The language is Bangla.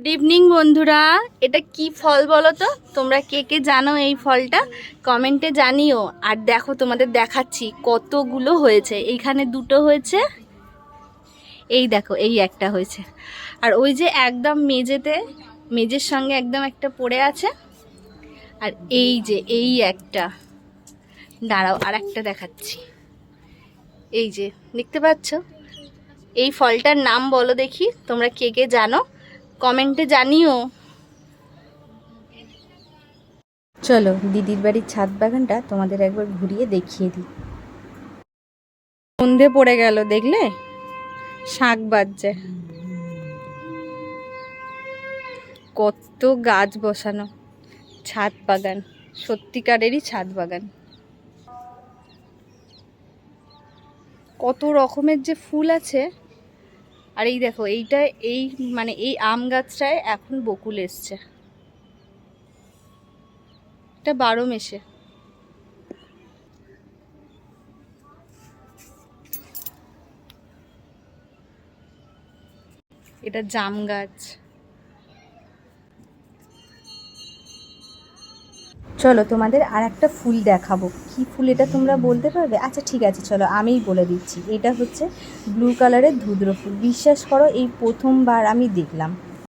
গুড ইভিনিং বন্ধুরা, এটা কি ফল বলো তো? তোমরা কে কে জানো এই ফলটা? কমেন্টে জানিও। আর দেখো, তোমাদের দেখাচ্ছি কতগুলো হয়েছে। এইখানে দুটো হয়েছে, এই দেখো এই একটা হয়েছে, আর ওই যে একদম মেজের সঙ্গে একদম একটা পড়ে আছে, আর এই যে এই একটা, দাঁড়াও আর একটা দেখাচ্ছি। এই যে দেখতে পাচ্ছ, এই ফলটার নাম বলো দেখি, তোমরা কে কে জানো কমেন্টে জানিও। চলো দিদির বাড়ির ছাদ বাগানটা তোমাদের একবার ঘুরিয়ে দেখিয়ে দিই। সন্ধে পড়ে গেল, দেখলে শাঁখ বাজছে, কত গাছ বসানো, ছাদ বাগান, সত্যিকারেরই ছাদ বাগান। কত রকমের যে ফুল আছে। আর এই দেখো এইটা, এই মানে এই আম গাছটায় এখন বকুল এসছে, এটা 12 মেশে। এটা জাম গাছ। চলো তোমাদের আর একটা ফুল দেখাবো। কি ফুল এটা তোমরা বলতে পারবে? আচ্ছা ঠিক আছে, চলো আমিই বলে দিচ্ছি। এটা হচ্ছে ব্লু কালারের ধুদ্র ফুল। বিশ্বাস করো, এই প্রথমবার আমি দেখলাম।